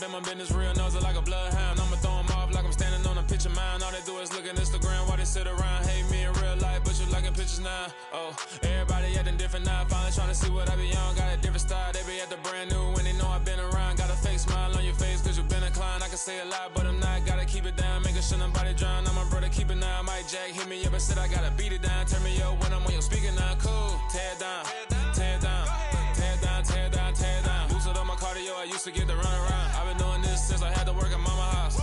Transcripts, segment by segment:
in my business, real nosy like a bloodhound. I'ma throw them off like I'm standing on a picture mound. All they do is look at Instagram while they sit around. Hate me in real life, but you liking pictures now. Oh, everybody acting different now. Finally trying to see what I be on. Got a different style, they be at the brand new when they know I've been around. Got a fake smile on your face cause you been inclined. I can say a lot, but I'm not. Gotta keep it down, making sure nobody drown. I'm my brother, keep it now. Mike Jack hit me up and said I gotta beat it down. Turn me up when I'm on your speaker now. Cool, tear it down, tear it down, tear it down, tear it down, tear it down. Boosted up my cardio, I used to get to run around. I've been doing this since I had to work at mama house.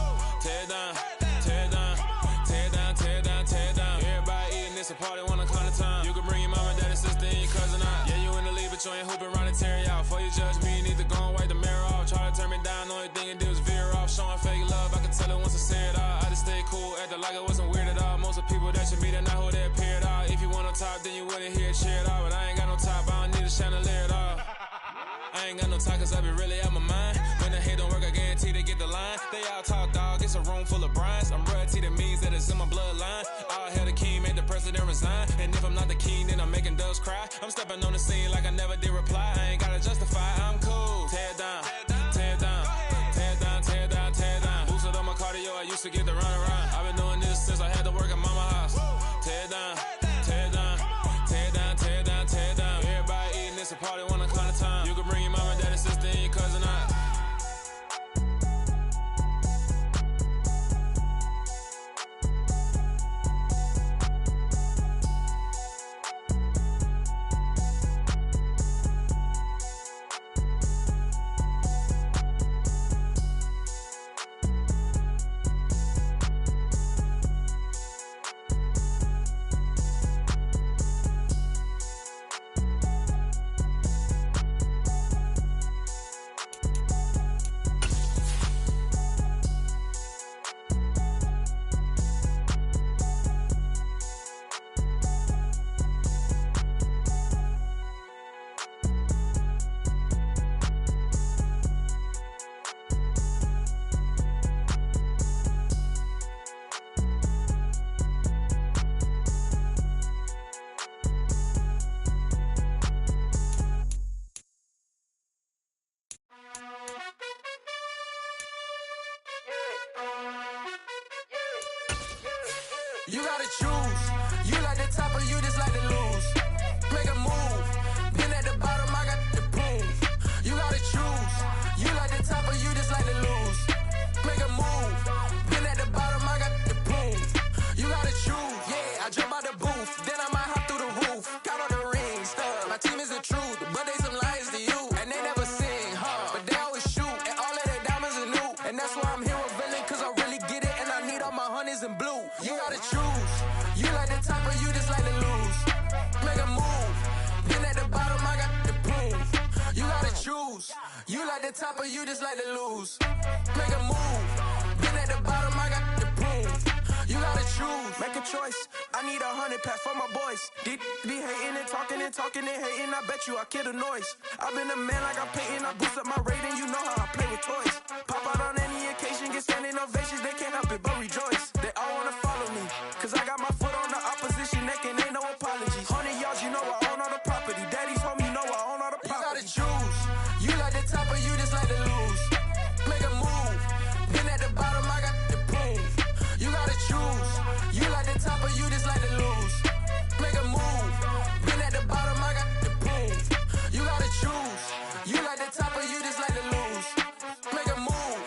Tear it down, tear it down, tear it down, tear it down, tear it down. Everybody eating this a party one o'clock of time. You can bring your mama, daddy, sister, and your cousin out. Yeah, you in the lead, but you ain't hooping around and tear it out. Before you judge me, you need to go and wipe the mirror off. Try to turn me down, only thing you did was veer off. Showing fake love, I can tell it once I say it all. I just stay cool, acting like it wasn't weird at all. Most of the people that you meet are not who they appear at all. If you want on top, then you wouldn't hear it cheer at all. But I ain't got no top, I don't need a chandelier at all. I ain't got no talk cause I be really out my mind. When the hate don't work, I guarantee they get the line. They all talk dog, it's a room full of brinds. I'm royalty, that means that it's in my bloodline. All hell the king, made the president resign. And if I'm not the king, then I'm making doves cry. I'm stepping on the scene like I never did reply. I ain't gotta justify, I'm cool. Tear it down, tear it down, tear it down, tear it down, tear it down. Boosted up my cardio, I used to get to run around. I've been doing this since I had to work at mama house. Tear it down, tear it down, tear it down, tear it down, tear it down. Everybody eating this a party one o'clock of time. You can bring your mama, daddy, sister, and your cousin out. You gotta choose. You like the top or you just like to lose. Make a move. Been at the bottom, I got the proof. You gotta choose. You like the top or you just like to lose. Make a move. Been at the bottom, I got the proof. You gotta choose. Yeah, I jump out the booth, then I might hop through the roof. Count on the rings, my team is the truth, but they some liars to you. And they never sing, but they always shoot. And all of their diamonds are new. And that's why I'm here revealing, cause I really get it. And I need all my honeys in blue. You gotta choose. You like the top or you just like to lose. Make a move. Been at the bottom, I got the proof. You gotta choose. You like the top or you just like to lose. Make a move. Been at the bottom, I got the proof. You gotta choose. Make a choice. I need 100 pack for my boys. Be hating and talking and talking and hating. I bet you I kill the noise. I've been a man like I'm Peyton. I boost up my rating. You know how I play with toys. Pop out on any occasion, get standing ovations. They can't help it but rejoice. They all wanna follow me, cause I got my foot on the opposition neck and ain't no apologies. 100 yards, you know I own all the property. Daddy's home, you know I own all the property. You gotta choose. You like the top or you just like to lose. Make a move. Been at the bottom, I got the proof. You gotta choose. You like the top or you just like to lose. Make a move. Been at the bottom, I got the proof. You gotta choose. You like the top or you just like to lose. Make a move.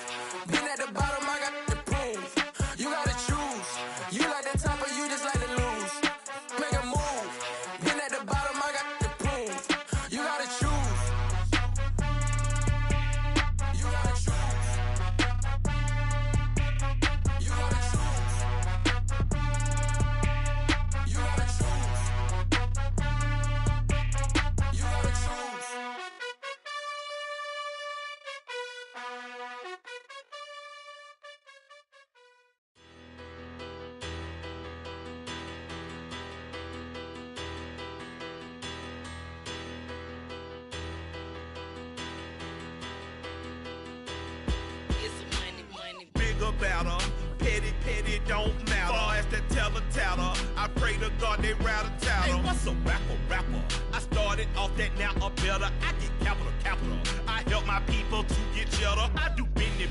Been at the bottom, I got the proof. You gotta choose. You like the top or you just like to lose. Make a move. Been at the bottom, I got the proof. You gotta choose. You gotta choose. You gotta choose. You gotta choose. You gotta choose. Bigger batter, petty don't matter. Far as the teller, I pray to God they rattle tattle. Hey, what's a rapper? I started off that, now I'm better. I get capital. I help my people to get cheddar. I do business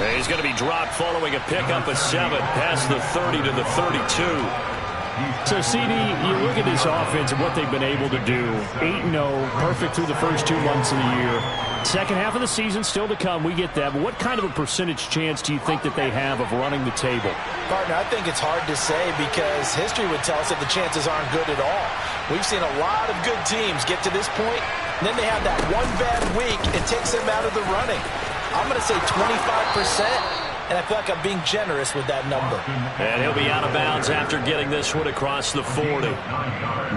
And he's going to be dropped following a pickup of 7 past the 30 to the 32. So, CD, you look at this offense and what they've been able to do. 8-0, perfect through the first 2 months of the year. Second half of the season still to come. We get that. But what kind of a percentage chance do you think that they have of running the table? Partner, I think it's hard to say because history would tell us that the chances aren't good at all. We've seen a lot of good teams get to this point, and then they have that one bad week. It takes them out of the running. I'm going to say 25%, and I feel like I'm being generous with that number. And he'll be out of bounds after getting this one across the 40.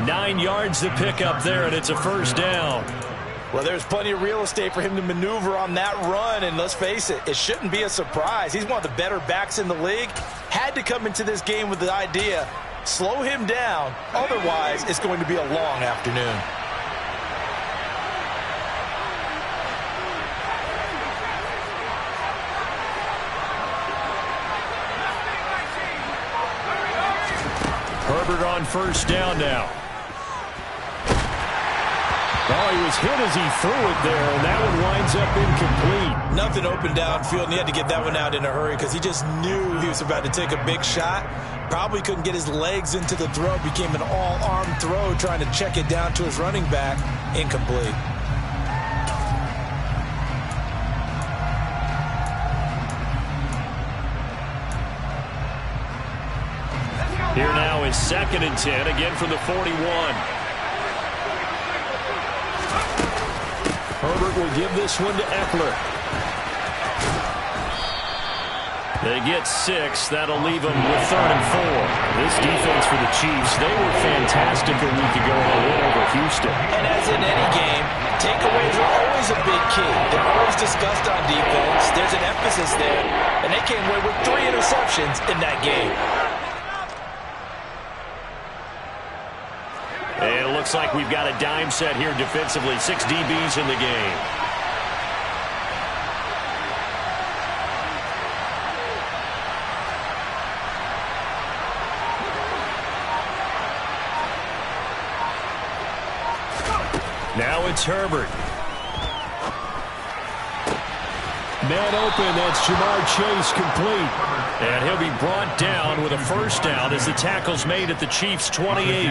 9 yards to pick up there, and it's a first down. Well, there's plenty of real estate for him to maneuver on that run, and let's face it, it shouldn't be a surprise. He's one of the better backs in the league. Had to come into this game with the idea, slow him down, otherwise it's going to be a long afternoon. Herbert on first down now. Oh, he was hit as he threw it there, and that one winds up incomplete. Nothing open downfield, and he had to get that one out in a hurry because he just knew he was about to take a big shot. Probably couldn't get his legs into the throw. Became an all-arm throw trying to check it down to his running back. Incomplete. Here now is 2nd and 10, again from the 41. Herbert will give this one to Eckler. They get 6. That'll leave them with 3rd and 4. This defense for the Chiefs, they were fantastic a week ago in a win over Houston. And as in any game, takeaways are always a big key. They're always discussed on defense. There's an emphasis there. And they came away with 3 interceptions in that game. And it looks like we've got a dime set here defensively. 6 DBs in the game. Now it's Herbert. Man open, that's Jamar Chase complete. And he'll be brought down with a first down as the tackle's made at the Chiefs' 28.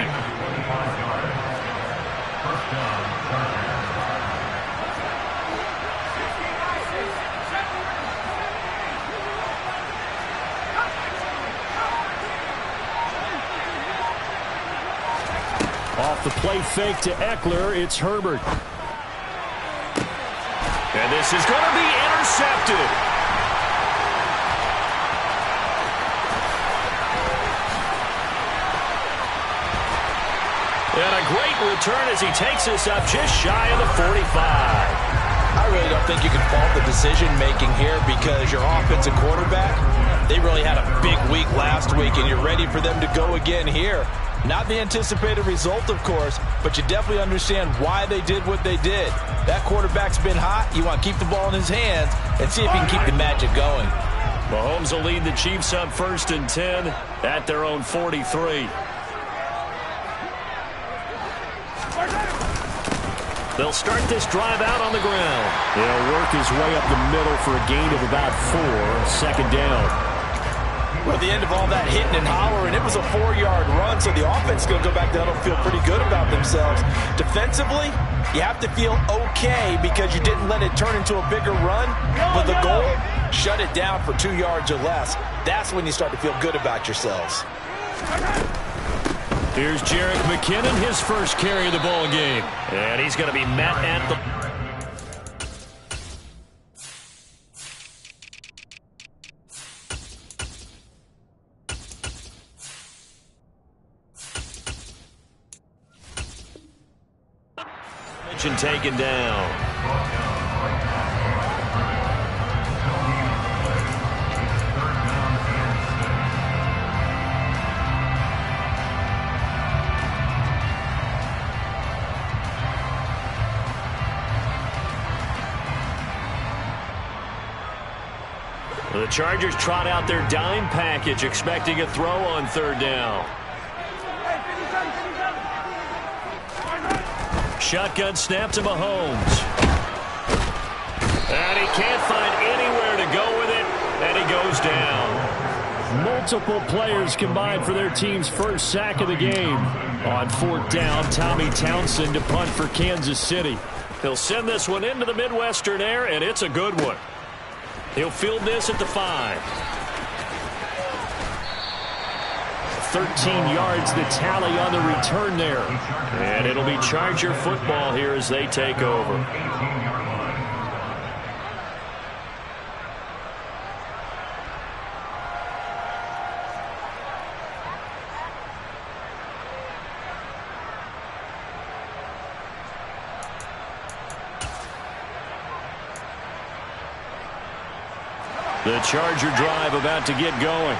Off the play fake to Eckler, it's Herbert. And this is going to be intercepted. And a great return as he takes us up just shy of the 45. I really don't think you can fault the decision-making here because your offensive quarterback, they really had a big week last week, and you're ready for them to go again here. Not the anticipated result, of course, but you definitely understand why they did what they did. That quarterback's been hot. You want to keep the ball in his hands and see if he can keep the magic going. Mahomes will lead the Chiefs up 1st and 10 at their own 43. They'll start this drive out on the ground. He'll work his way up the middle for a gain of about 4, 2nd down. Well, at the end of all that hitting and hollering, it was a 4-yard run, so the offense is going to go back down and feel pretty good about themselves. Defensively, you have to feel okay because you didn't let it turn into a bigger run, but the goal, shut it down for 2 yards or less. That's when you start to feel good about yourselves. Here's Jerick McKinnon, his first carry of the ball game. And he's going to be met at the... taken down. The Chargers trot out their dime package, expecting a throw on 3rd down. Shotgun snap to Mahomes. And he can't find anywhere to go with it. goes down. Multiple players combined for their team's first sack of the game. On 4th down, Tommy Townsend to punt for Kansas City. He'll send this one into the Midwestern air, and it's a good one. He'll field this at the 5. 13 yards the tally on the return there. And it'll be Charger football here as they take over. The Charger drive about to get going.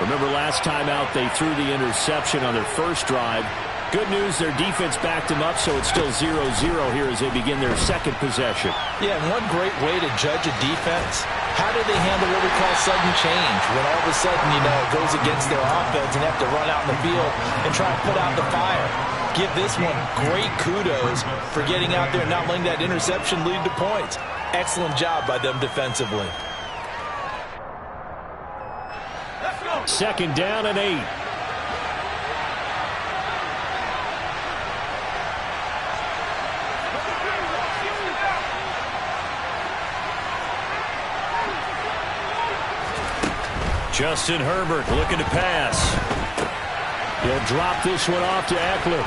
Remember last time out they threw the interception on their first drive. Good news, their defense backed them up, so it's still 0-0 here as they begin their second possession. Yeah, and one great way to judge a defense, how do they handle what we call sudden change? When all of a sudden, it goes against their offense and have to run out in the field and try to put out the fire. Give this one great kudos for getting out there and not letting that interception lead to points. Excellent job by them defensively. 2nd down and 8. Justin Herbert looking to pass. He'll drop this one off to Eckler.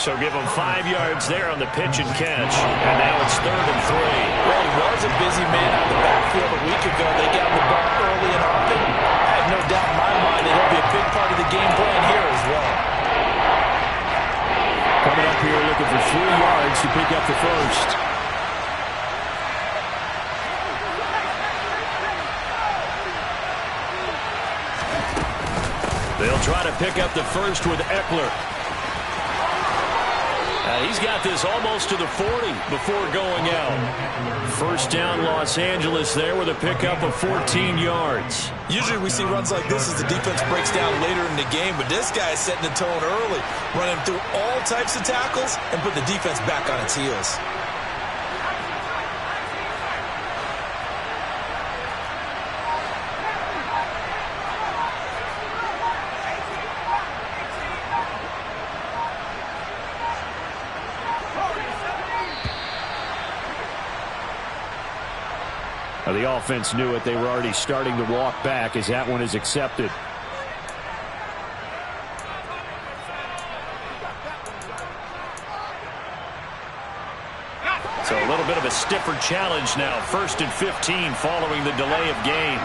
So give him 5 yards there on the pitch and catch. And now it's 3rd and 3. Well, he was a busy man out the backfield a week ago. They got the ball early and often. I have no doubt in my mind that he'll be a big part of the game plan here as well. Coming up here looking for 3 yards to pick up the first. They'll try to pick up the first with Eckler. He's got this almost to the 40 before going out. 1st down Los Angeles there with a pickup of 14 yards. Usually we see runs like this as the defense breaks down later in the game, but this guy is setting the tone early, running through all types of tackles and put the defense back on its heels. The offense knew it. They were already starting to walk back as that one is accepted. So a little bit of a stiffer challenge now. 1st and 15 following the delay of game.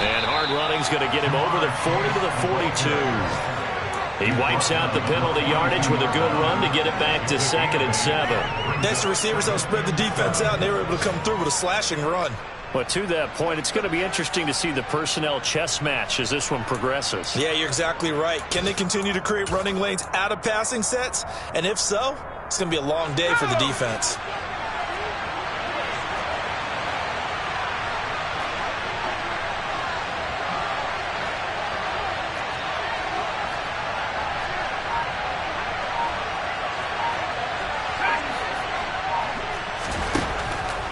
And hard running's going to get him over the 40 to the 42. He wipes out the penalty yardage with a good run to get it back to 2nd and 7. Next, the receivers don't spread the defense out, and they were able to come through with a slashing run. But to that point, it's going to be interesting to see the personnel chess match as this one progresses. Yeah, you're exactly right. Can they continue to create running lanes out of passing sets? And if so, it's going to be a long day for the defense.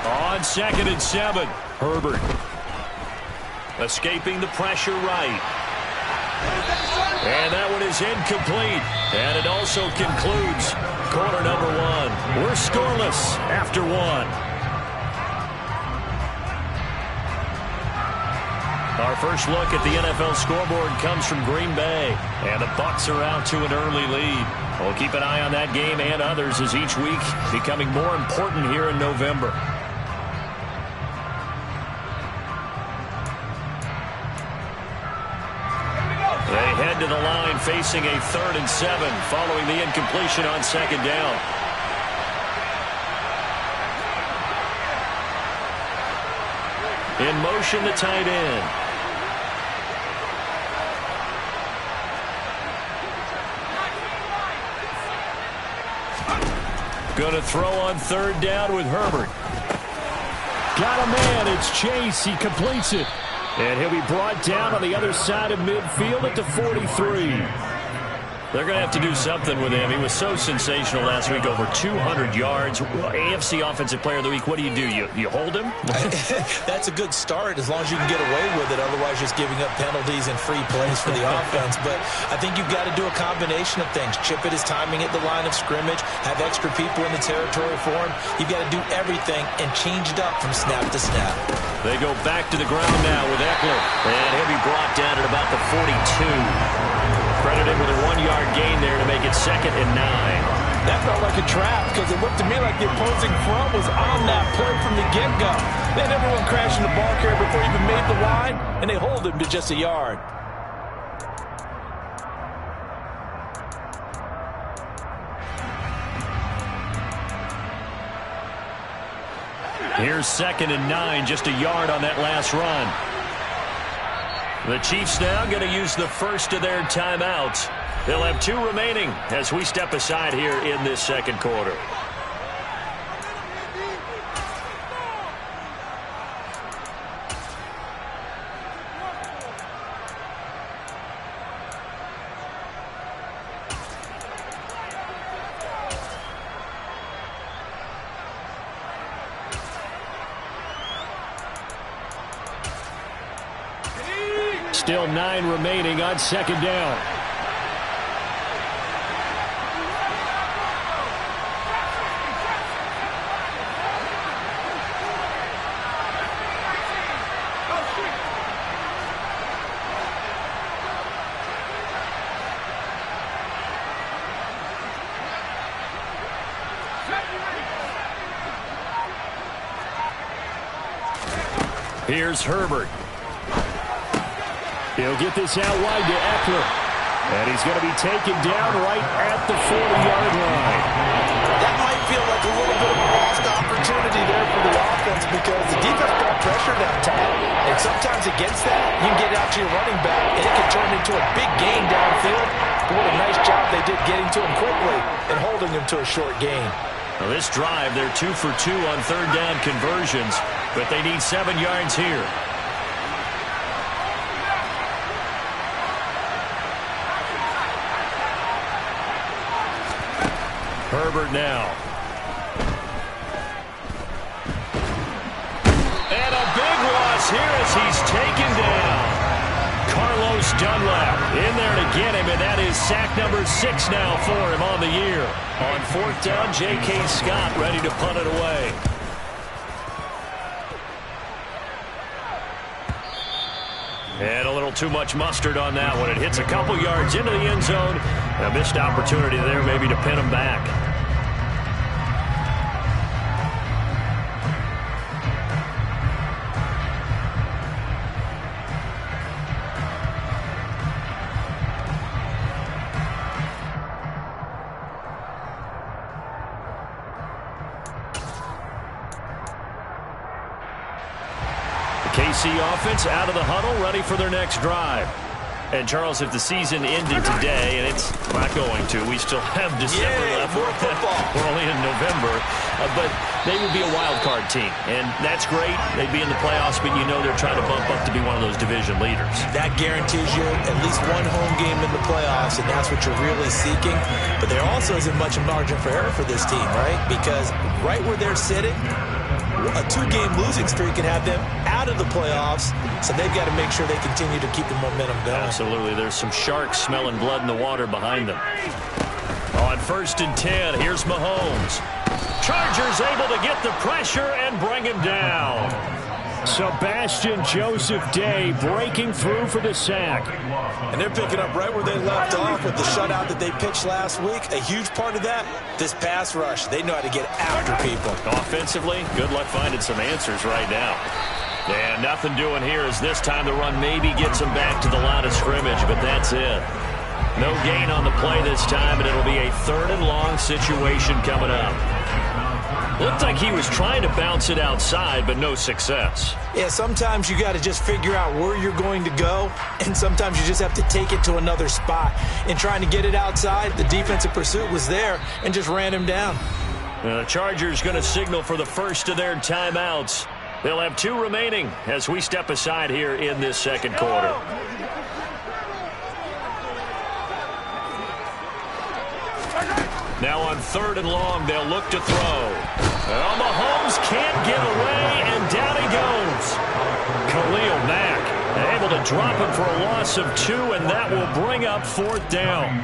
On 2nd and 7, Herbert escaping the pressure right. And that one is incomplete. And it also concludes quarter number 1. We're scoreless after 1. Our first look at the NFL scoreboard comes from Green Bay. And the Bucs are out to an early lead. We'll keep an eye on that game and others as each week becoming more important here in November. They head to the line facing a 3rd and 7 following the incompletion on 2nd down. In motion, the tight end. Going to throw on 3rd down with Herbert. Got a man. It's Chase. He completes it. And he'll be brought down on the other side of midfield at the 43. They're going to have to do something with him. He was so sensational last week, over 200 yards. AFC Offensive Player of the Week, what do? You hold him? That's a good start as long as you can get away with it. Otherwise, just giving up penalties and free plays for the offense. But I think you've got to do a combination of things. Chip at his timing at the line of scrimmage, have extra people in the territory for him. You've got to do everything and change it up from snap to snap. They go back to the ground now with Eckler. And he'll be brought down at about the 42. Credited with a 1-yard gain there to make it 2nd and 9. That felt like a trap because it looked to me like the opposing front was on that play from the get-go. They had everyone crashing the ball carrier before he even made the line, and they hold him to just a yard. Here's 2nd and 9, just a yard on that last run. The Chiefs now going to use the first of their timeouts. They'll have 2 remaining as we step aside here in this second quarter. Still 9 remaining on 2nd down. Here's Herbert. He'll get this out wide to Eckler. And he's going to be taken down right at the 40-yard line. That might feel like a little bit of a lost opportunity there for the offense because the defense got pressure that time. And sometimes against that, you can get out to your running back, and it can turn into a big gain downfield. But what a nice job they did getting to him quickly and holding him to a short gain. Well, this drive, they're 2 for 2 on 3rd down conversions, but they need 7 yards here. Herbert now. And a big loss here as he's taken down. Carlos Dunlap in there to get him, and that is sack number 6 now for him on the year. On 4th down, J.K. Scott ready to punt it away. And a little too much mustard on that one. It hits a couple yards into the end zone. A missed opportunity there maybe to pin him back. KC offense out of the huddle, ready for their next drive. And, Charles, if the season ended today, and it's not going to, we still have December left. More football. We're only in November. But they would be a wild card team, and that's great. They'd be in the playoffs, but you know they're trying to bump up to be one of those division leaders. That guarantees you at least one home game in the playoffs, and that's what you're really seeking. But there also isn't much margin for error for this team, right? Because right where they're sitting, a 2-game losing streak can have them out of the playoffs, so they've got to make sure they continue to keep the momentum going. Absolutely. There's some sharks smelling blood in the water behind them. On 1st and 10, here's Mahomes. Chargers able to get the pressure and bring him down. Sebastian Joseph Day breaking through for the sack. And they're picking up right where they left off with the shutout that they pitched last week. A huge part of that, this pass rush. They know how to get after people. Offensively, good luck finding some answers right now. And nothing doing here as this time the run maybe gets them back to the line of scrimmage, but that's it. No gain on the play this time, and it'll be a 3rd and long situation coming up. Looked like he was trying to bounce it outside, but no success. Yeah, sometimes you got to just figure out where you're going to go, and sometimes you just have to take it to another spot. In trying to get it outside, the defensive pursuit was there and just ran him down. The Chargers going to signal for the first of their timeouts. They'll have 2 remaining as we step aside here in this second quarter. Now on 3rd and long, they'll look to throw. Well, Mahomes can't get away, and down he goes. Khalil Mack able to drop him for a loss of 2, and that will bring up 4th down.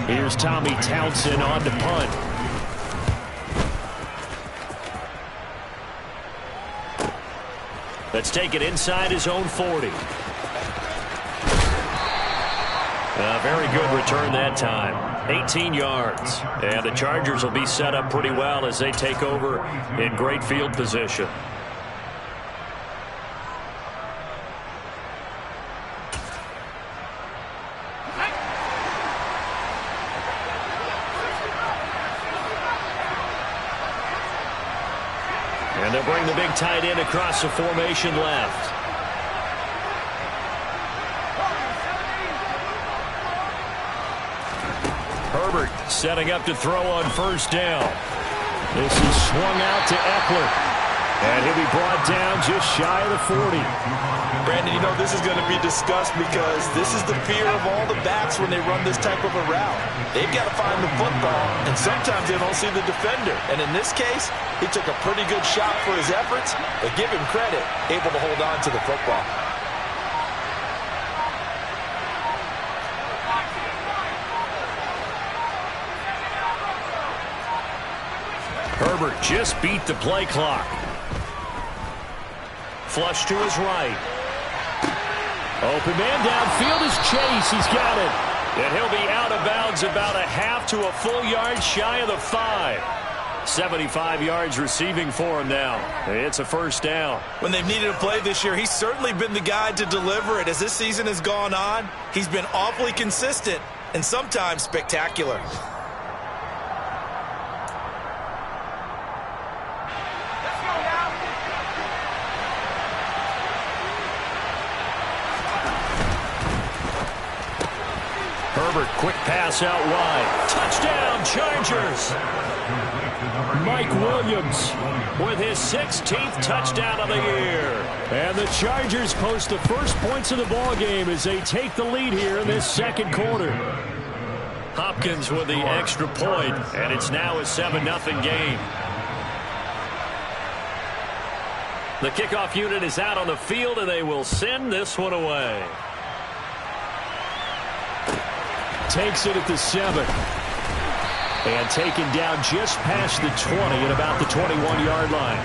Here's Tommy Townsend on to punt. Let's take it inside his own 40. A very good return that time. 18 yards. And the Chargers will be set up pretty well as they take over in great field position. And they'll bring the big tight end across the formation left. Herbert setting up to throw on 1st down. This is swung out to Eckler. And he'll be brought down just shy of the 40. Brandon, you know this is going to be discussed because this is the fear of all the backs when they run this type of a route. They've got to find the football, and sometimes they don't see the defender. And in this case, he took a pretty good shot for his efforts, but give him credit, able to hold on to the football. Herbert just beat the play clock. Flush to his right. Open man downfield is Chase. He's got it. And he'll be out of bounds about a half to a full yard shy of the 5. 75 yards receiving for him now. It's a 1st down. When they've needed a play this year, he's certainly been the guy to deliver it. As this season has gone on, he's been awfully consistent and sometimes spectacular. Herbert, quick pass out wide. Touchdown, Chargers. Mike Williams with his 16th touchdown of the year. And the Chargers post the first points of the ball game as they take the lead here in this 2nd quarter. Hopkins with the extra point, and it's now a 7-0 game. The kickoff unit is out on the field, and they will send this one away. Takes it at the 7. And taken down just past the 20 at about the 21-yard line.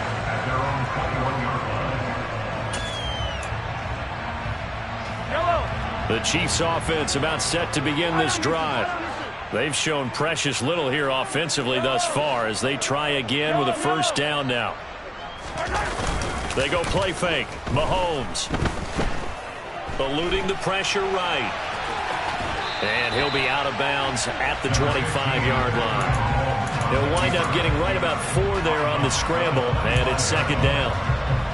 The Chiefs offense about set to begin this drive. They've shown precious little here offensively thus far as they try again with a 1st down now. They go play fake. Mahomes eluding the pressure right. And he'll be out of bounds at the 25-yard line. He'll wind up getting right about 4 there on the scramble, and it's 2nd down.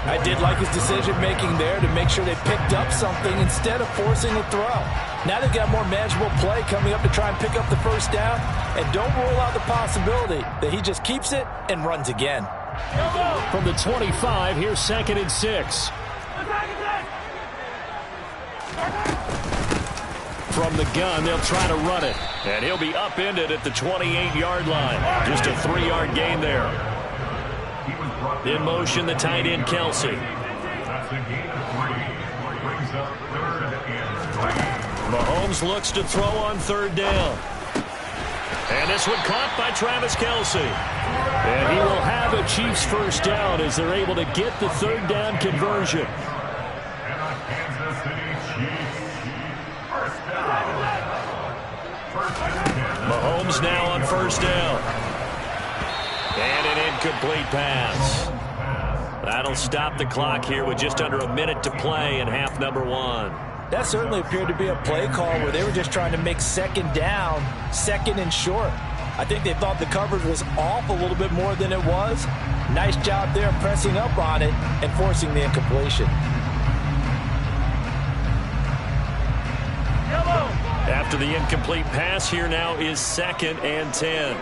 I did like his decision-making there to make sure they picked up something instead of forcing a throw. Now they've got more manageable play coming up to try and pick up the 1st down, and don't rule out the possibility that he just keeps it and runs again. From the 25, here's 2nd and 6. From the gun, they'll try to run it. And he'll be upended at the 28-yard line. Just a 3-yard gain there. In motion, the tight end, Kelsey. Mahomes looks to throw on 3rd down. And this one caught by Travis Kelsey. And he will have a Chiefs 1st down as they're able to get the 3rd down conversion. Mahomes now on 1st down. And an incomplete pass. That'll stop the clock here with just under a minute to play in half number 1. That certainly appeared to be a play call where they were just trying to make 2nd down, 2nd and short. I think they thought the coverage was off a little bit more than it was. Nice job there pressing up on it and forcing the incompletion. After the incomplete pass, here now is 2nd and 10.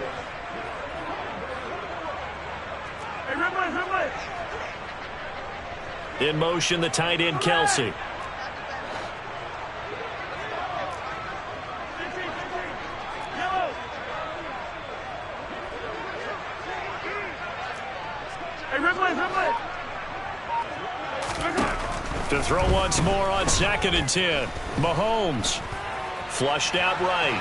In motion, the tight end, Kelsey. To throw once more on 2nd and 10. Mahomes flushed out right.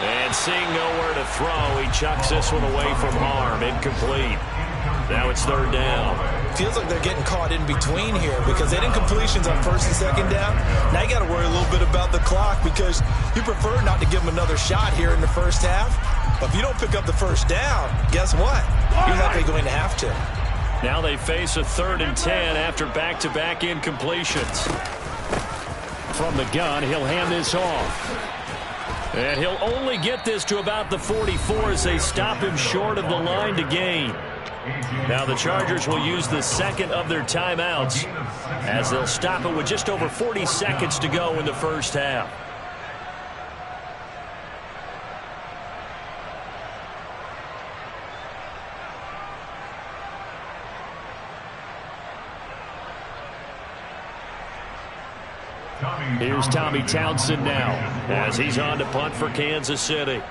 And seeing nowhere to throw, he chucks this one away from harm. Incomplete. Now it's 3rd down. Feels like they're getting caught in between here because they didn't completions on 1st and 2nd down. Now you got to worry a little bit about the clock because you prefer not to give them another shot here in the first half. But if you don't pick up the 1st down, guess what? You're likely going to have to. Now they face a 3rd and 10 after back-to-back incompletions. From the gun, he'll hand this off. And he'll only get this to about the 44 as they stop him short of the line to gain. Now the Chargers will use the 2nd of their timeouts as they'll stop it with just over 40 seconds to go in the first half. Here's Tommy Townsend now as he's on to punt for Kansas City.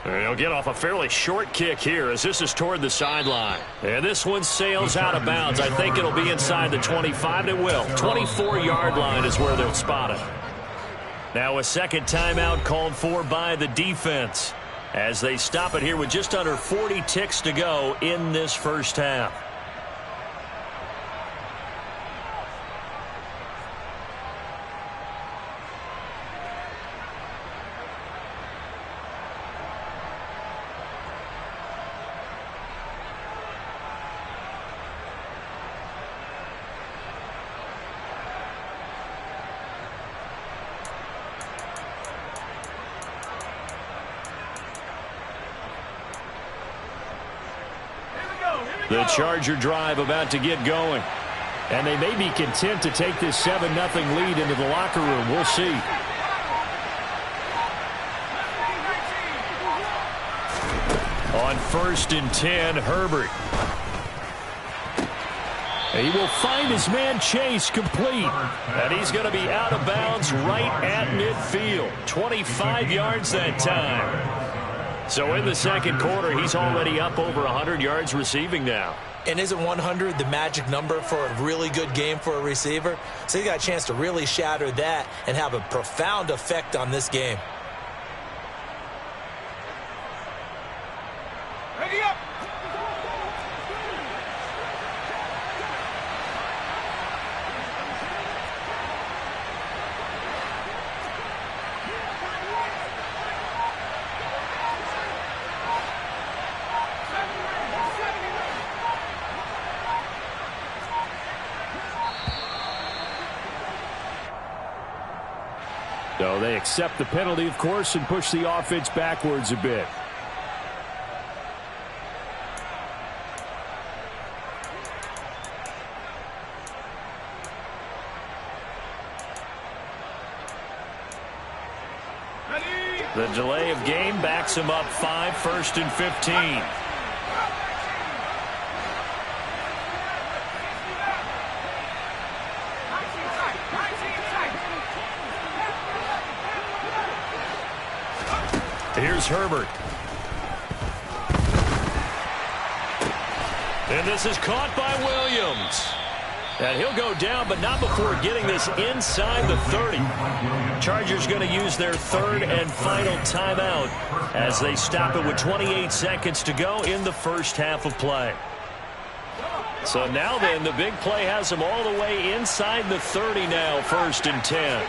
He'll get off a fairly short kick here as this is toward the sideline. And this one sails out of bounds. I think it'll be inside the 25, and it will. 24-yard line is where they'll spot it. Now a 2nd timeout called for by the defense as they stop it here with just under 40 ticks to go in this first half. The Charger drive about to get going. And they may be content to take this 7-0 lead into the locker room. We'll see. On 1st and 10, Herbert. He will find his man Chase complete. And he's going to be out of bounds right at midfield. 25 yards that time. So in the 2nd quarter, he's already up over 100 yards receiving now. And isn't 100 the magic number for a really good game for a receiver? So he got a chance to really shatter that and have a profound effect on this game. Ready up! So they accept the penalty, of course, and push the offense backwards a bit. The delay of game backs him up 5, 1st and 15. Here's Herbert. And this is caught by Williams. And he'll go down, but not before getting this inside the 30. Chargers going to use their 3rd and final timeout as they stop it with 28 seconds to go in the first half of play. So now then, the big play has them all the way inside the 30 now, 1st and 10.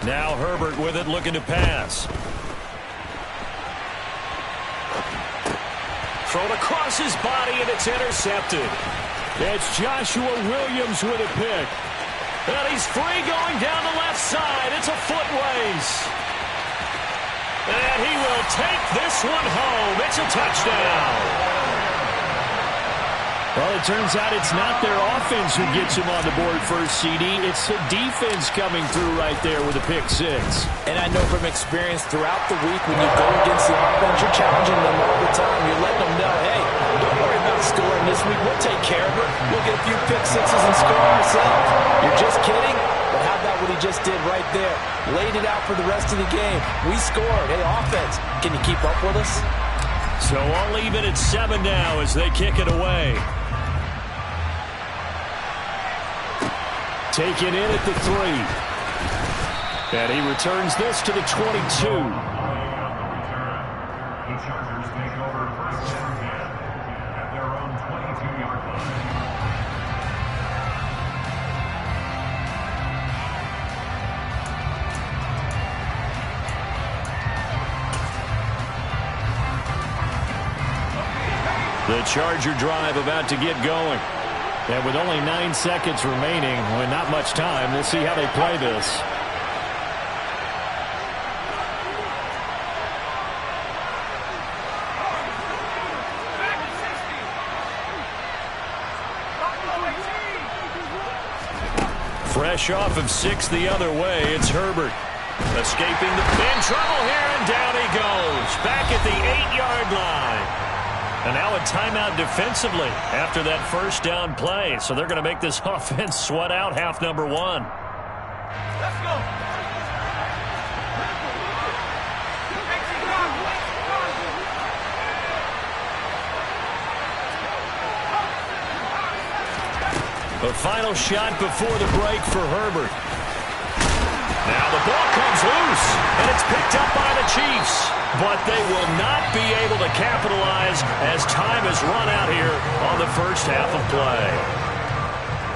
Now Herbert with it, looking to pass. Thrown across his body, and it's intercepted. It's Joshua Williams with a pick. And he's free going down the left side. It's a foot race. And he will take this one home. It's a touchdown. Well, it turns out it's not their offense who gets him on the board first, CD. It's the defense coming through right there with a pick six. And I know from experience throughout the week when you go against the offense, you're challenging them all the time. You're letting them know, hey, don't worry about scoring this week. We'll take care of it. We'll get a few pick sixes and score ourselves. You're just kidding? But how about what he just did right there? Laid it out for the rest of the game. We scored. Hey, offense, can you keep up with us? So I'll leave it at 7 now as they kick it away. Taken in at the 3. And he returns this to the 22. The Chargers take over first and 10 at their own 22-yard line. The Charger drive about to get going. And with only 9 seconds remaining, with not much time, we'll see how they play this. Fresh off of 6 the other way, it's Herbert. Escaping in trouble here, and down he goes. Back at the 8-yard line. And now a timeout defensively after that first down play. So they're going to make this offense sweat out half number 1. Let's go. The final shot before the break for Herbert. Now the ball comes loose, and it's picked up by the Chiefs. But they will not be able to capitalize as time has run out here on the first half of play.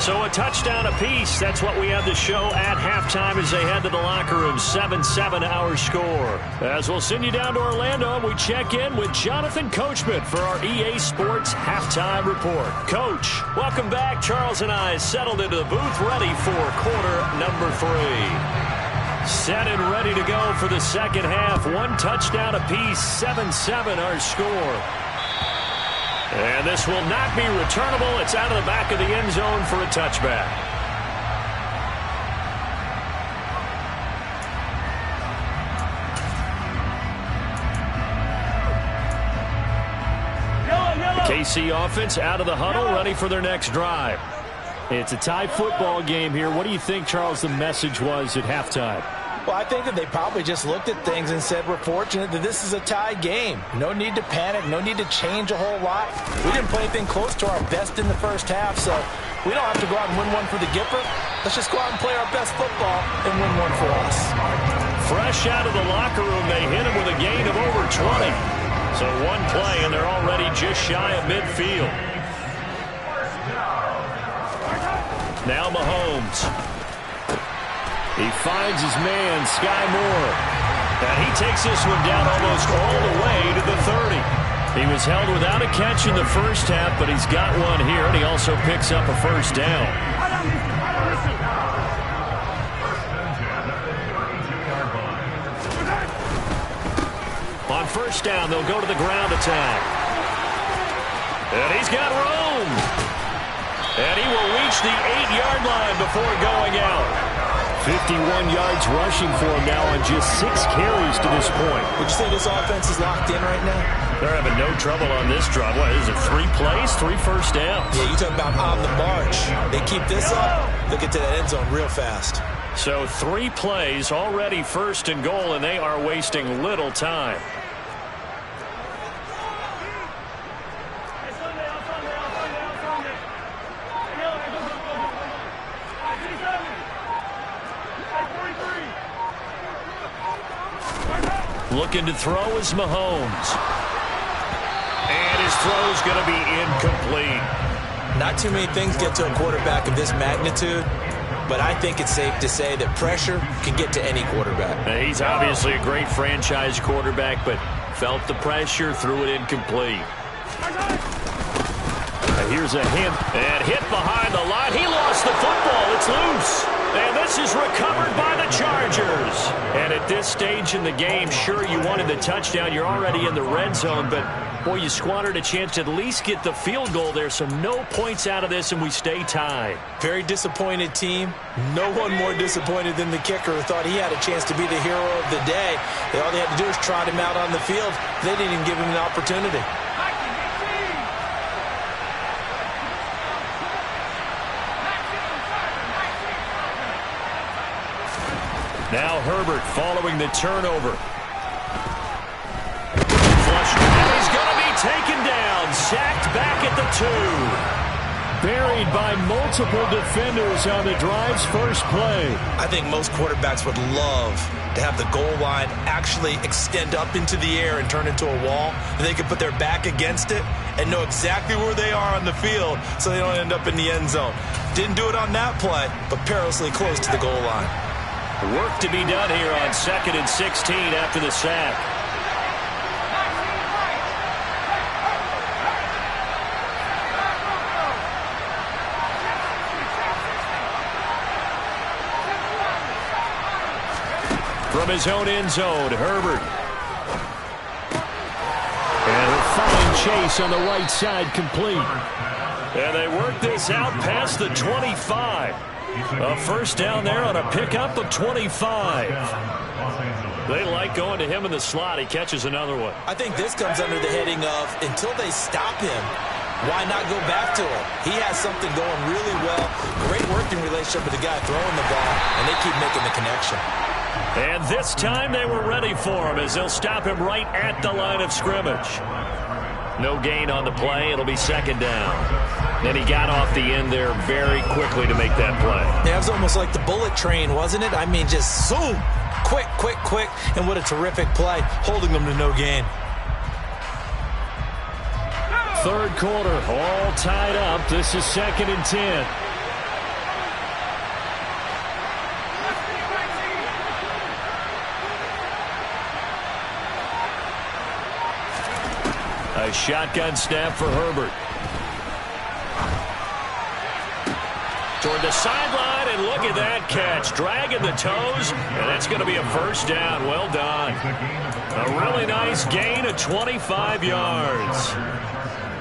So a touchdown apiece. That's what we have to show at halftime as they head to the locker room. 7-7 our score. As we'll send you down to Orlando, we check in with Jonathan Coachman for our EA Sports Halftime Report. Coach, welcome back. Charles and I settled into the booth ready for quarter number 3. Set and ready to go for the second half. 1 touchdown apiece, 7-7 our score. And this will not be returnable. It's out of the back of the end zone for a touchback. The KC offense out of the huddle, ready for their next drive. It's a tie football game here. What do you think, Charles, the message was at halftime? Well, I think that they probably just looked at things and said, we're fortunate that this is a tie game. No need to panic. No need to change a whole lot. We didn't play anything close to our best in the first half, so we don't have to go out and win one for the Gipper. Let's just go out and play our best football and win one for us. Fresh out of the locker room, they hit him with a gain of over 20. So 1 play, and they're already just shy of midfield. Now Mahomes. He finds his man, Sky Moore. And he takes this one down almost all the way to the 30. He was held without a catch in the first half, but he's got one here, and he also picks up a first down. On first down, they'll go to the ground attack. And he's got room. And he will reach the 8-yard line before going out. 51 yards rushing for him now on just 6 carries to this point. Would you say this offense is locked in right now? They're having no trouble on this drive. What is it, 3 plays, 3 first downs? Yeah, you talk about on the march. They keep this up, they'll get to that end zone real fast. So 3 plays, already first and goal, and they are wasting little time. Looking to throw is Mahomes. And his throw's going to be incomplete. Not too many things get to a quarterback of this magnitude, but I think it's safe to say that pressure can get to any quarterback. Now, he's obviously a great franchise quarterback, but felt the pressure, threw it incomplete. Here's a hit, and hit behind the line. He lost the football. It's loose. And this is recovered by the Chargers. And at this stage in the game, sure, you wanted the touchdown. You're already in the red zone, but Boy, you squandered a chance to at least get the field goal there, so no points out of this, and we stay tied. Very disappointed team. No one more disappointed than the kicker who thought he had a chance to be the hero of the day. All they had to do was trot him out on the field. They didn't even give him an opportunity. Now Herbert following the turnover. Flush, and he's going to be taken down. Sacked back at the 2. Buried by multiple defenders on the drive's first play. I think most quarterbacks would love to have the goal line actually extend up into the air and turn into a wall. And they can put their back against it and know exactly where they are on the field so they don't end up in the end zone. Didn't do it on that play, but perilously close to the goal line. Work to be done here on 2nd and 16 after the sack. From his own end zone, Herbert. And a fine chase on the right side, complete. And they work this out past the 25. A first down there on a pickup of 25. They like going to him in the slot. He catches another one. I think this comes under the heading of until they stop him, why not go back to him? He has something going really well. Great working relationship with the guy throwing the ball, and they keep making the connection. And this time they were ready for him as they'll stop him right at the line of scrimmage. No gain on the play. It'll be 2nd down. And he got off the end there very quickly to make that play. Yeah, it was almost like the bullet train, wasn't it? I mean, just zoom. Quick, quick, quick. And what a terrific play, holding them to no gain. 3rd quarter, all tied up. This is 2nd and 10. A shotgun snap for Herbert. Toward the sideline, and look at that catch. Dragging the toes, and that's going to be a first down. Well done. A really nice gain of 25 yards.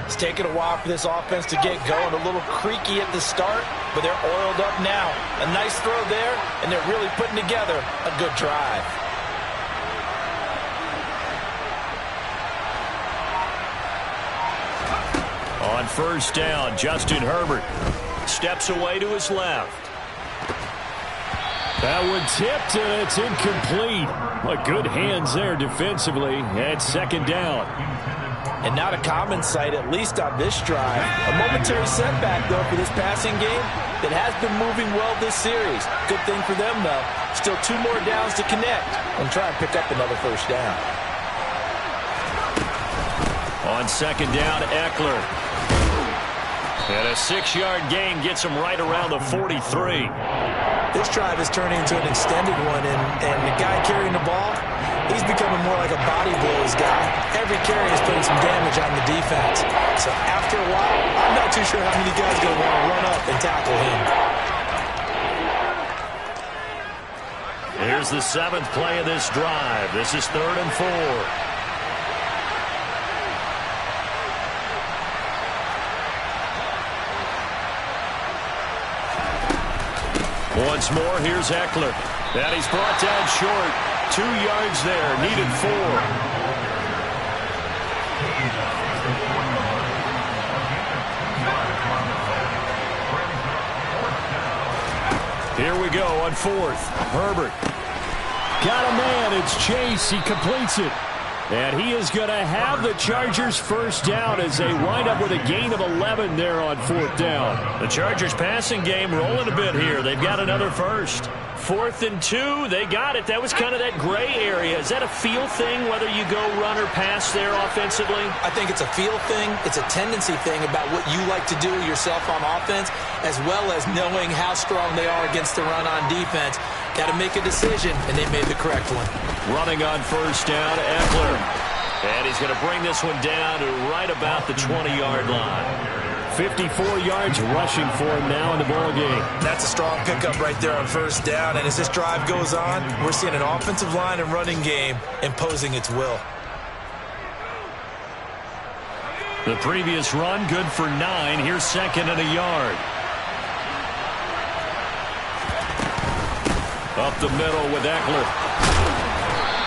It's taken a while for this offense to get going. A little creaky at the start, but they're oiled up now. A nice throw there, and they're really putting together a good drive. On first down, Justin Herbert steps away to his left. That one tipped, and it's incomplete. What good hands there defensively at 2nd down. And not a common sight, at least on this drive. A momentary setback, though, for this passing game that has been moving well this series. Good thing for them, though. Still 2 more downs to connect and try and pick up another first down. On 2nd down, Eckler. And a 6-yard gain gets him right around the 43. This drive is turning into an extended one, and the guy carrying the ball, he's becoming more like a body blows guy. Every carry is putting some damage on the defense. So after a while, I'm not too sure how many guys are going to want to run up and tackle him. Here's the 7th play of this drive. This is 3rd and 4. Once more, here's Eckler. And he's brought down short. 2 yards there, needed 4. Here we go on 4th. Herbert. Got a man. It's Chase. He completes it. And he is going to have the Chargers first down as they wind up with a gain of 11 there on 4th down. The Chargers passing game rolling a bit here. They've got another first. 4th and 2, they got it. That was kind of that gray area. Is that a feel thing, whether you go run or pass there offensively? I think it's a feel thing. It's a tendency thing about what you like to do yourself on offense, as well as knowing how strong they are against the run on defense. Got to make a decision, and they made the correct one. Running on first down, Eckler. And he's going to bring this one down to right about the 20-yard line. 54 yards rushing for him now in the ball game. That's a strong pickup right there on first down. And as this drive goes on, we're seeing an offensive line and running game imposing its will. The previous run, good for 9. Here's second and a yard. Up the middle with Eckler.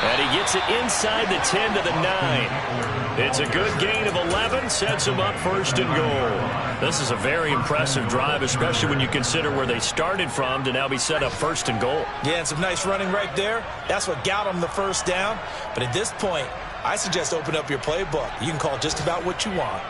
And he gets it inside the 10 to the 9. It's a good gain of 11, sets him up first and goal. This is a very impressive drive, especially when you consider where they started from to now be set up first and goal. Yeah, and some nice running right there. That's what got them the first down. But at this point, I suggest open up your playbook. You can call just about what you want.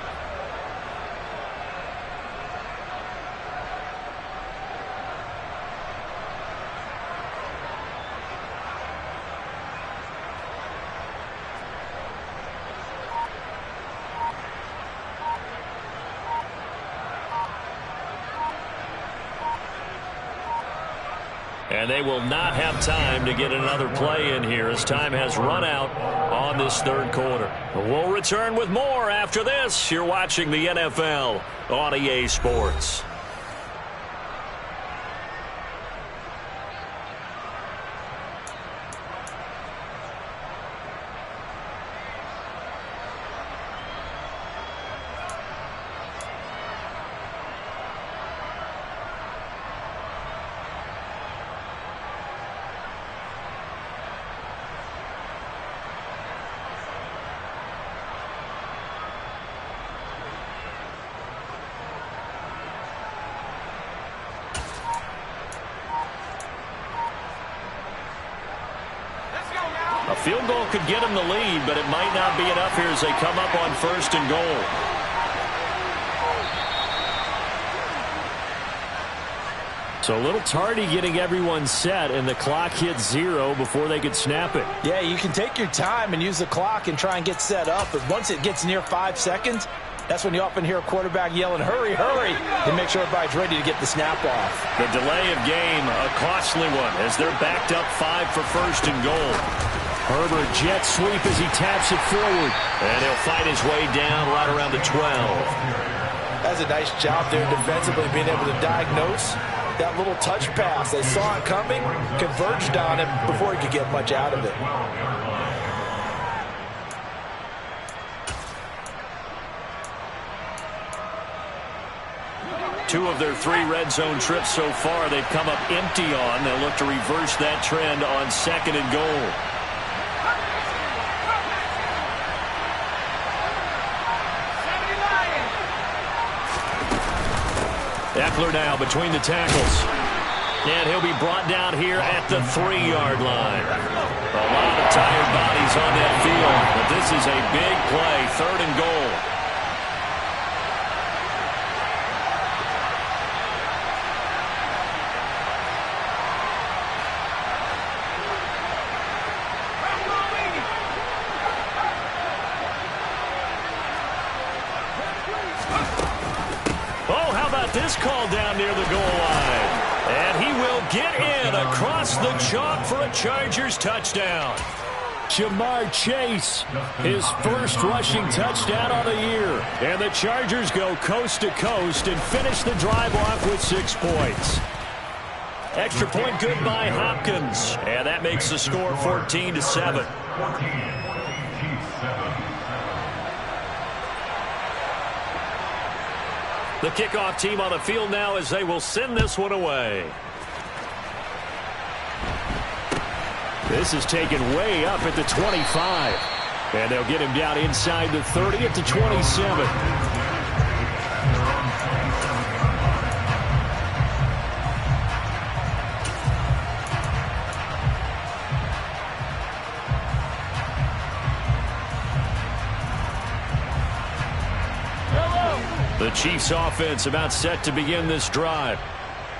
And they will not have time to get another play in here as time has run out on this third quarter. We'll return with more after this. You're watching the NFL on EA Sports. A field goal could get them the lead, but it might not be enough here as they come up on first and goal. So a little tardy getting everyone set, and the clock hit 0 before they could snap it. Yeah, you can take your time and use the clock and try and get set up, but once it gets near 5 seconds, that's when you often hear a quarterback yelling, hurry, hurry, to make sure everybody's ready to get the snap off. The delay of game, a costly one, as they're backed up 5 for first and goal. Herbert jet sweep as he taps it forward. And he'll fight his way down right around the 12. That's a nice job there defensively, being able to diagnose that little touch pass. They saw it coming, converged on it before he could get much out of it. Two of their 3 red zone trips so far they've come up empty on. They'll look to reverse that trend on second and goal. Eckler now between the tackles. And he'll be brought down here at the 3-yard line. A lot of tired bodies on that field, but this is a big play, third and goal. This call down near the goal line. And he will get in across the chalk for a Chargers touchdown. Jamar Chase, his first rushing touchdown on the year. And the Chargers go coast to coast and finish the drive off with 6 points. Extra point good by Hopkins. And that makes the score 14-7. The kickoff team on the field now as they will send this one away. This is taken way up at the 25. And they'll get him down inside the 30 at the 27. The Chiefs offense about set to begin this drive.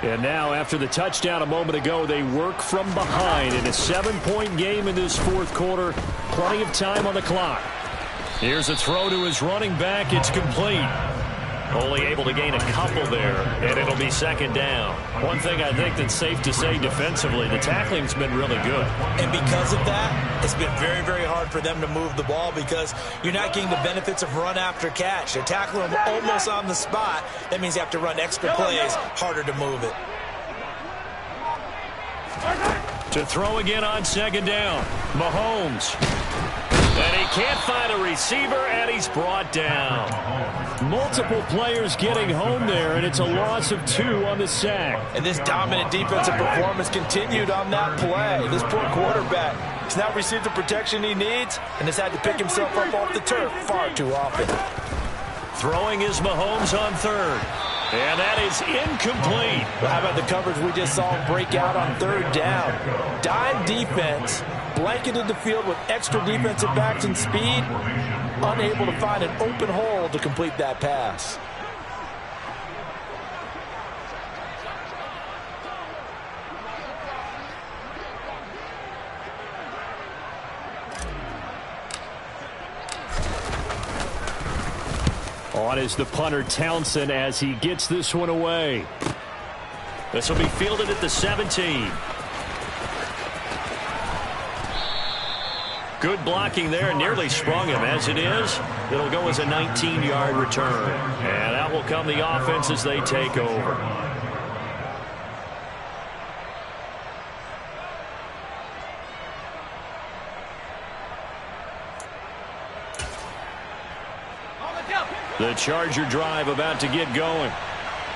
And now after the touchdown a moment ago, they work from behind in a 7-point game in this fourth quarter. Plenty of time on the clock. Here's a throw to his running back. It's complete. Only able to gain a couple there, and it'll be second down. One thing I think that's safe to say defensively, the tackling's been really good. And because of that, it's been very, very hard for them to move the ball because you're not getting the benefits of run after catch. They're tackling them almost on the spot. That means you have to run extra plays, harder to move it. To throw again on second down, Mahomes. And he He can't find a receiver, and he's brought down. Multiple players getting home there, and it's a loss of 2 on the sack. And this dominant defensive performance continued on that play. This poor quarterback has not received the protection he needs and has had to pick himself up off the turf far too often. Throwing is Mahomes on third. And that is incomplete. Well, how about the coverage we just saw break out on third down? Dime defense, blanketed the field with extra defensive backs and speed, unable to find an open hole to complete that pass. On is the punter Townsend as he gets this one away. This will be fielded at the 17. Good blocking there, nearly sprung him. As it is, it'll go as a 19-yard return. And out will come the offense as they take over. The Charger drive about to get going.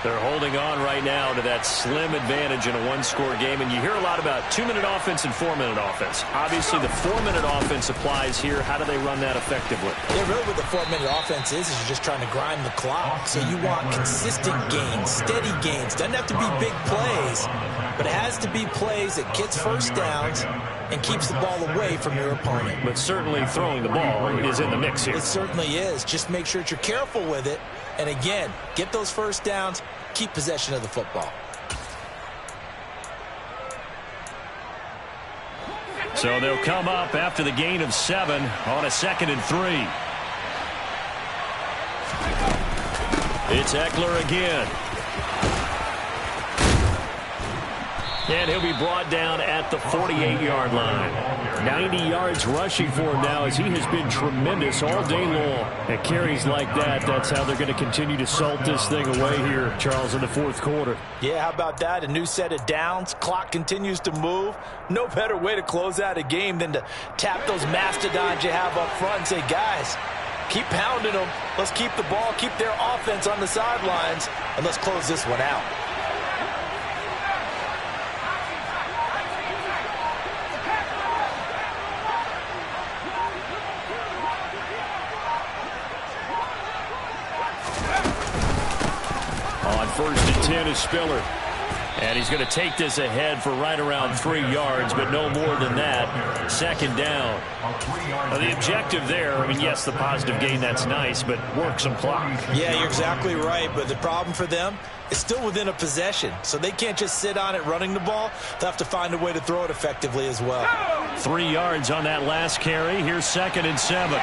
They're holding on right now to that slim advantage in a one-score game. And you hear a lot about 2-minute offense and 4-minute offense. Obviously, the 4-minute offense applies here. How do they run that effectively? Yeah, really what the 4-minute offense is you're just trying to grind the clock. So you want consistent gains, steady gains. Doesn't have to be big plays, but it has to be plays that gets first downs and keeps the ball away from your opponent. But certainly throwing the ball is in the mix here. It certainly is. Just make sure that you're careful with it. And again, get those first downs, keep possession of the football. So they'll come up after the gain of 7 on a 2nd and 3. It's Eckler again. And he'll be brought down at the 48-yard line. 90 yards rushing for him now as he has been tremendous all day long. At carries like that, that's how they're going to continue to salt this thing away here, Charles, in the fourth quarter. Yeah, how about that? A new set of downs. Clock continues to move. No better way to close out a game than to tap those mastodons you have up front and say, guys, keep pounding them. Let's keep the ball, keep their offense on the sidelines, and let's close this one out. On 1st and 10 is Spiller. And he's going to take this ahead for right around 3 yards, but no more than that. 2nd down. Now, the objective there, I mean, yes, the positive gain, that's nice, but work some clock. Yeah, you're exactly right, but the problem for them is still within a possession, so they can't just sit on it running the ball. They'll have to find a way to throw it effectively as well. 3 yards on that last carry. Here's 2nd and 7.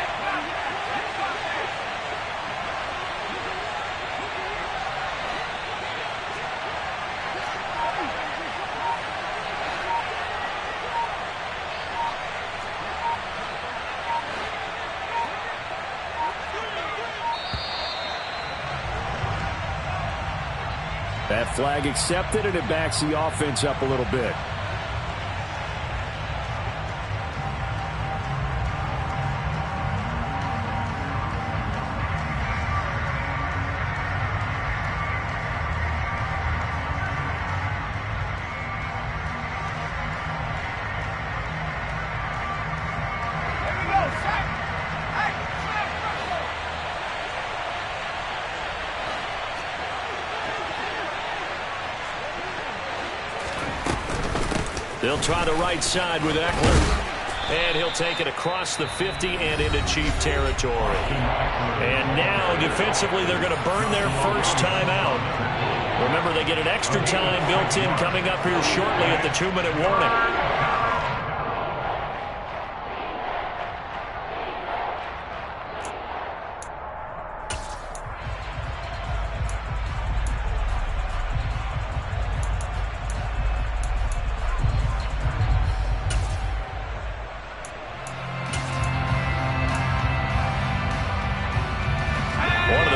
That flag accepted, and it backs the offense up a little bit. They'll try the right side with Eckler. And he'll take it across the 50 and into Chief territory. And now, defensively, they're going to burn their first time out. Remember, they get an extra time built in coming up here shortly at the 2-minute warning.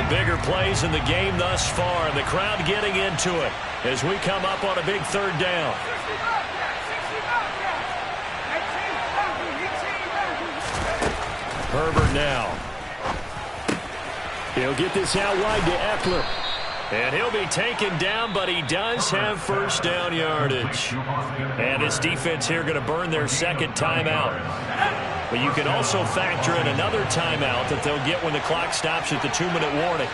Bigger plays in the game thus far, and the crowd getting into it as we come up on a big 3rd down. Herbert now. He'll get this out wide to Eckler. And he'll be taken down, but he does have first down yardage. And this defense here going to burn their second timeout. But you can also factor in another timeout that they'll get when the clock stops at the 2-minute warning.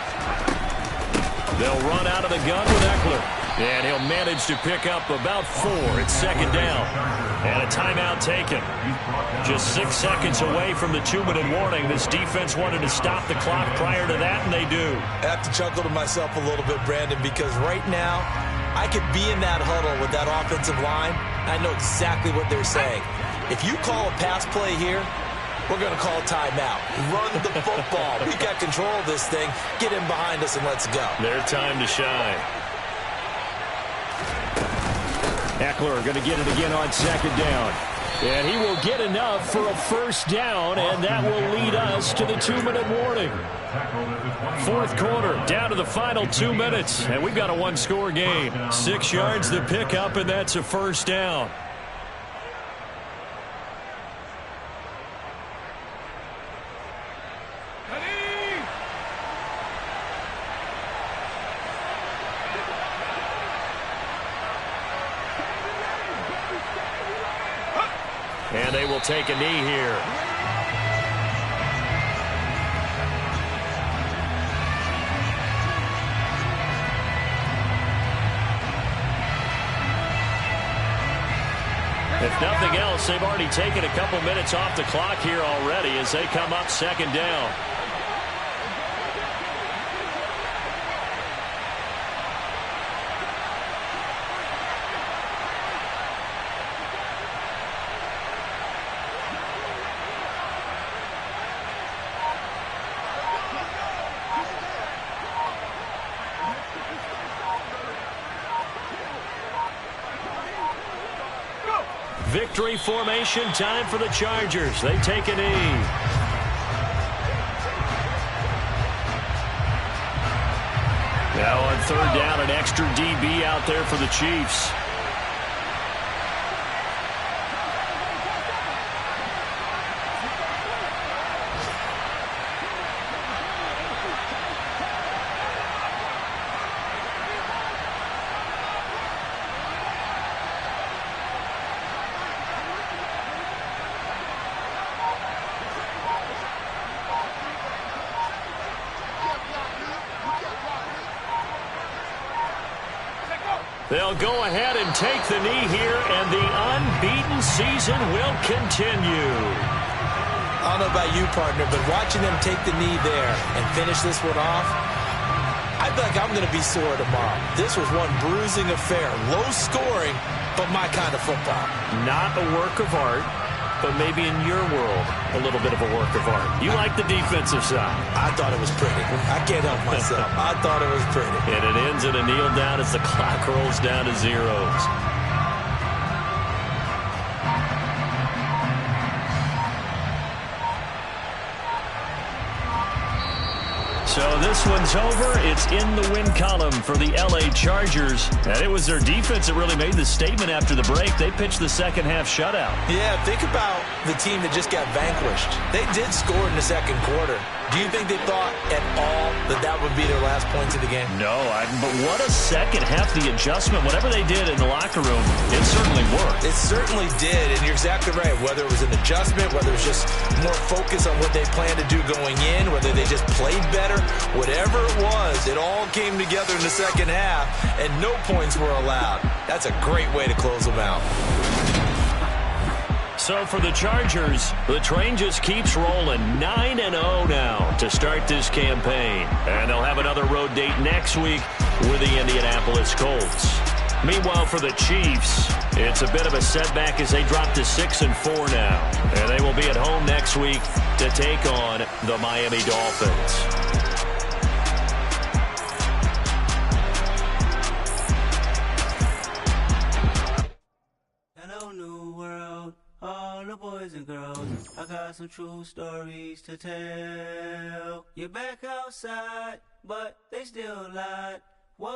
They'll run out of the gun with Eckler. And he'll manage to pick up about 4. It's second down. And a timeout taken. Just 6 seconds away from the 2-minute warning. This defense wanted to stop the clock prior to that, and they do. I have to chuckle to myself a little bit, Brandon, because right now I could be in that huddle with that offensive line. I know exactly what they're saying. If you call a pass play here, we're going to call a timeout. Run the football. We've got control of this thing. Get in behind us and let's go. Their time to shine. Eckler going to get it again on second down. And he will get enough for a first down, and that will lead us to the 2-minute warning. Fourth quarter, down to the final 2 minutes, and we've got a one-score game. 6 yards to pick up, and that's a first down. And they will take a knee here. If nothing else, they've already taken a couple minutes off the clock here already as they come up second down. Victory formation time for the Chargers. They take a knee. Now on third down, an extra DB out there for the Chiefs. They'll go ahead and take the knee here, and the unbeaten season will continue. I don't know about you, partner, but watching them take the knee there and finish this one off, I feel like I'm going to be sore tomorrow. This was one bruising affair. Low scoring, but my kind of football. Not a work of art, but maybe in your world, a little bit of a work of art. You like the defensive side. I thought it was pretty. I can't help myself. I thought it was pretty. And it ends in a kneel down as the clock rolls down to zeros. So this one's over. It's in the win column for the L.A. Chargers. And it was their defense that really made the statement after the break. They pitched the second half shutout. Yeah, think about the team that just got vanquished. They did score in the second quarter. Do you think they thought at all that that would be their last points of the game? No, but what a second half. The adjustment, whatever they did in the locker room, it certainly worked. It certainly did, and you're exactly right. Whether it was an adjustment, whether it was just more focus on what they planned to do going in, whether they just played better, whatever it was, it all came together in the second half, and no points were allowed. That's a great way to close them out. So for the Chargers, the train just keeps rolling. 9-0 now to start this campaign. And they'll have another road date next week with the Indianapolis Colts. Meanwhile, for the Chiefs, it's a bit of a setback as they drop to 6-4 now. And they will be at home next week to take on the Miami Dolphins. All the boys and girls, I got some true stories to tell. You're back outside, but they still lied. Whoa,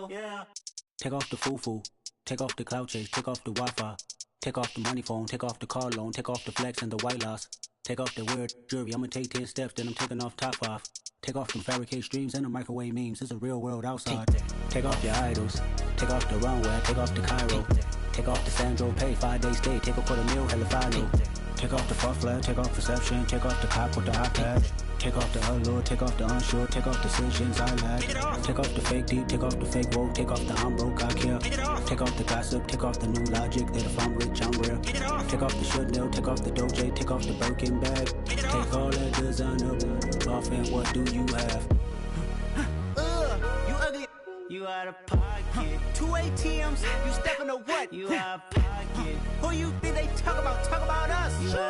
yeah. Take off the foo-foo, take off the cloud chase, take off the Wi-Fi. Take off the money phone, take off the car loan, take off the flex and the white loss. Take off the weird jewelry, I'ma take 10 steps, then I'm taking off top off. Take off them fabricate streams and the microwave memes, it's a real world outside. Take off your idols, take off the runway, take off the Cairo. Take off the Sandro pay, 5-day stay, take a $250,000, hella final. Take off the fuck flag, take off perception, take off the cop with the iPad. Take off the allure, take off the unsure, take off decisions I lack. Take off the fake deep, take off the fake woke, take off the I'm broke, I care. Take off the gossip, take off the new logic, that if I'm rich, I'm rare. Take off the Chanel, take off the Doja, take off the Birkin bag. Take all that designer off and what do you have? You ugly. You out of pocket. 2 ATMs, you stepping to what? You out of pocket. Who you think they talk about? Talk about us. You out of